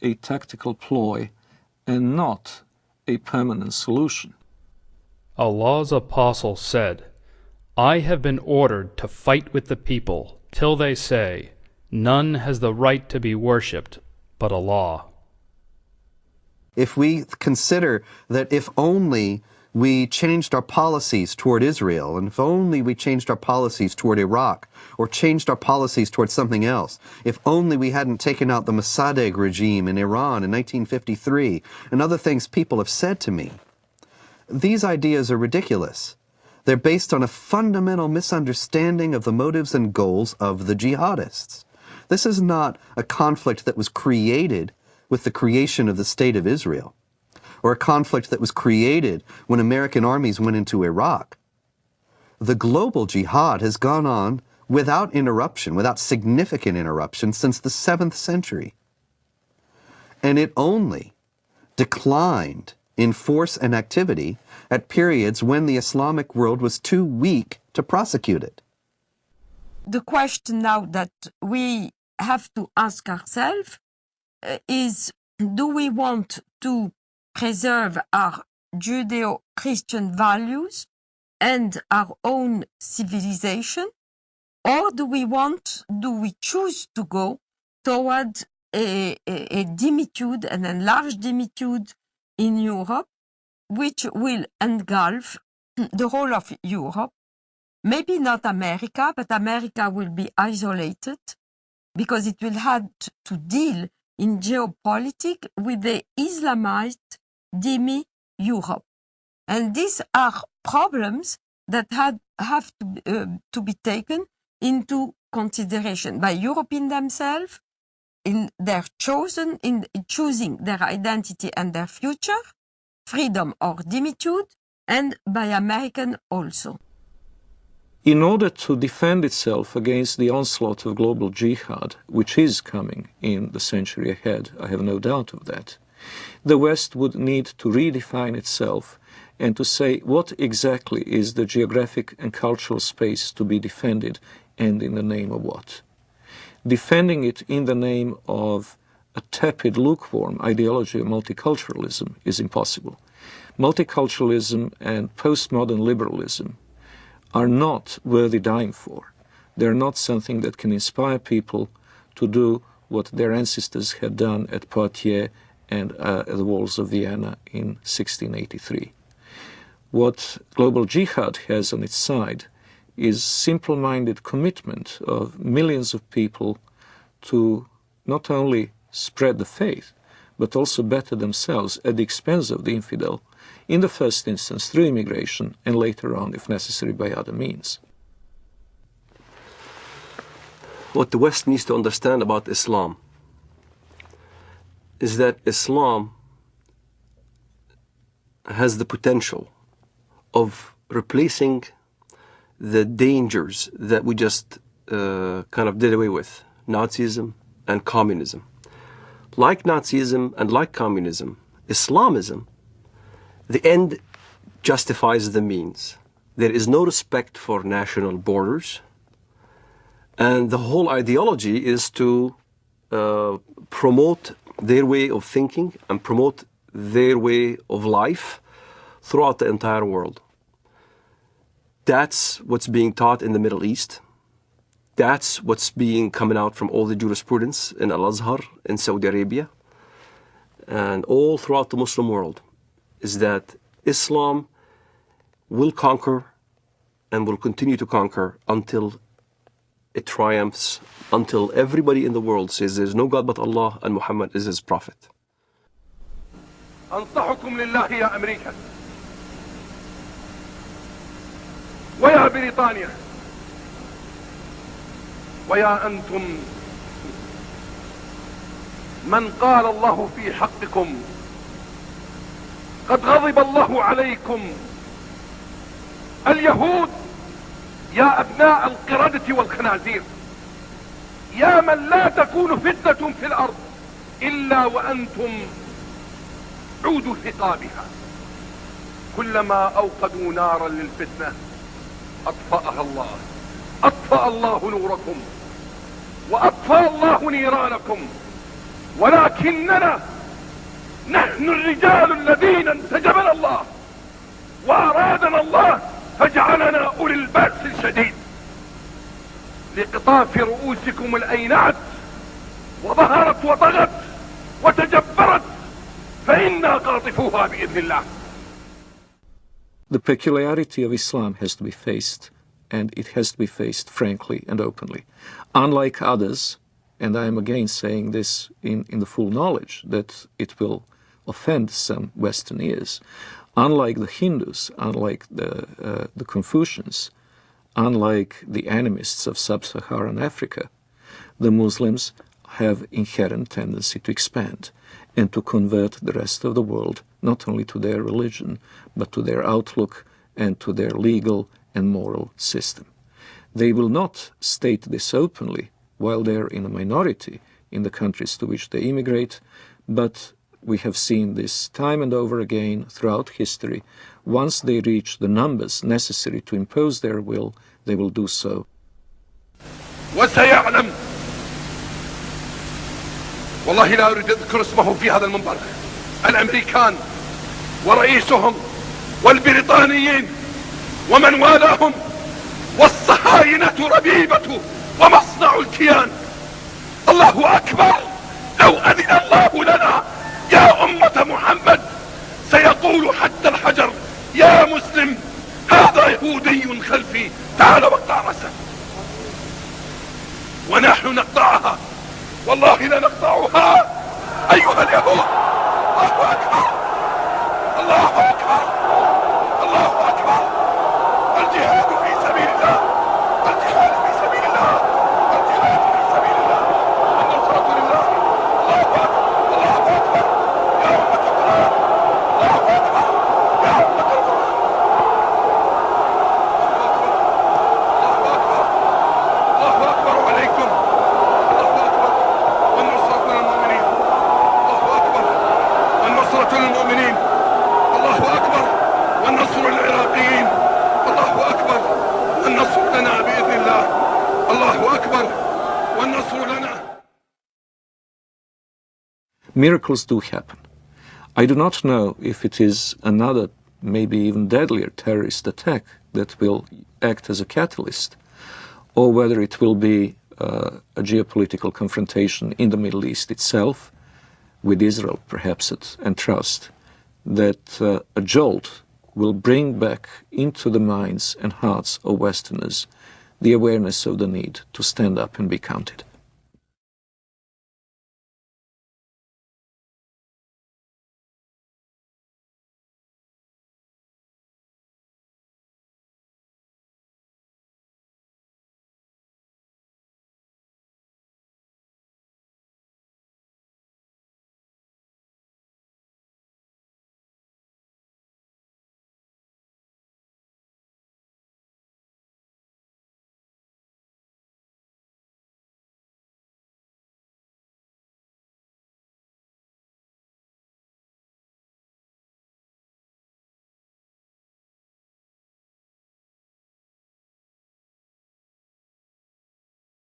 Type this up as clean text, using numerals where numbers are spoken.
a tactical ploy and not a permanent solution. Allah's apostle said, I have been ordered to fight with the people till they say, none has the right to be worshipped but Allah. If we consider that if only we changed our policies toward Israel, and if only we changed our policies toward Iraq, or changed our policies toward something else, if only we hadn't taken out the Mossadegh regime in Iran in 1953, and other things people have said to me, these ideas are ridiculous. They're based on a fundamental misunderstanding of the motives and goals of the jihadists. This is not a conflict that was created with the creation of the State of Israel, or a conflict that was created when American armies went into Iraq. The global jihad has gone on without interruption, without significant interruption, since the 7th century. And it only declined in force and activity at periods when the Islamic world was too weak to prosecute it. The question now that we have to ask ourselves is, do we want to preserve our Judeo-Christian values and our own civilization, or do we choose to go toward a dimitude, an enlarged dimitude in Europe, which will engulf the whole of Europe? Maybe not America, but America will be isolated because it will have to deal in geopolitics with the Islamized demi-Europe. And these are problems that have to be taken into consideration by Europeans themselves in choosing their identity and their future, freedom or dimitude, and by Americans also. In order to defend itself against the onslaught of global jihad, which is coming in the century ahead, I have no doubt of that, the West would need to redefine itself and to say what exactly is the geographic and cultural space to be defended and in the name of what. Defending it in the name of a tepid, lukewarm ideology of multiculturalism is impossible. Multiculturalism and postmodern liberalism are not worthy dying for. They're not something that can inspire people to do what their ancestors had done at Poitiers and at the walls of Vienna in 1683. What global jihad has on its side is simple-minded commitment of millions of people to not only spread the faith, but also better themselves at the expense of the infidel, in the first instance through immigration, and later on, if necessary, by other means. What the West needs to understand about Islam is that Islam has the potential of replacing the dangers that we just kind of did away with, Nazism and communism. Like Nazism and like communism, Islamism, the end justifies the means. There is no respect for national borders, and the whole ideology is to promote their way of thinking and promote their way of life throughout the entire world. That's what's being taught in the Middle East. That's what's coming out from all the jurisprudence in Al-Azhar, in Saudi Arabia, and all throughout the Muslim world, is that Islam will conquer and will continue to conquer until it triumphs, until everybody in the world says there's no God but Allah and Muhammad is his prophet. أنصحكم لله يا أمريكا ويا بريطانيا ويا أنتم من قال الله في حقكم قد غضب الله عليكم اليهود يا أبناء القردة والخنازير يا من لا تكون فتنة في الأرض إلا وأنتم عود ثقابها كلما أوقدوا نارا للفتنة أطفأها الله أطفأ الله نوركم وأطفأ الله نيرانكم ولكننا نحن الرجال الذين انسجبنا الله وأرادنا الله فجعلنا أولي البأس الشديد لقطاف رؤوسكم الأينعت وظهرت وطغت وتجبرت فإنا قاطفوها بإذن الله. The peculiarity of Islam has to be faced, and it has to be faced frankly and openly. Unlike others, and I am again saying this in the full knowledge that it will offend some Western ears, unlike the Hindus, unlike the Confucians, unlike the animists of sub-Saharan Africa, the Muslims have inherent tendency to expand and to convert the rest of the world not only to their religion, but to their outlook and to their legal and moral system. They will not state this openly while they're in a minority in the countries to which they immigrate, but we have seen this time and over again throughout history. Once they reach the numbers necessary to impose their will, they will do so. وسيعلم والله لا أريد أذكر اسمه في هذا المنبر الأمريكان ورئيسهم والبريطانيين ومن والاهم والصهاينة ربيبة ومصنع الكيان. الله أكبر. لو أذن الله لنا يا أمة محمد سيقول حتى الحجر يا مسلم هذا يهودي خلفي تعال واقطع رأسه. ونحن نقطعها والله لا نقطعها أيها اليهود. الله أكبر الله أكبر الله أكبر. الجهاد في سبيل الله الجهاد في سبيل الله الجهاد في سبيل الله النصرة لله. الله أكبر الله أكبر يا أمة القرآن. الله أكبر يا أمة القرآن. الله أكبر الله أكبر عليكم. الله أكبر والنصرة للمؤمنين. الله أكبر والنصرة للمؤمنين. الله أكبر والنصر للعراقيين. الله أكبر والنصر لنا بإذن الله. الله أكبر والنصر لنا. Miracles do happen. I do not know if it is another, maybe even deadlier terrorist attack that will act as a catalyst, or whether it will be a geopolitical confrontation in the Middle East itself, with Israel perhaps and trust, that a jolt will bring back into the minds and hearts of Westerners the awareness of the need to stand up and be counted.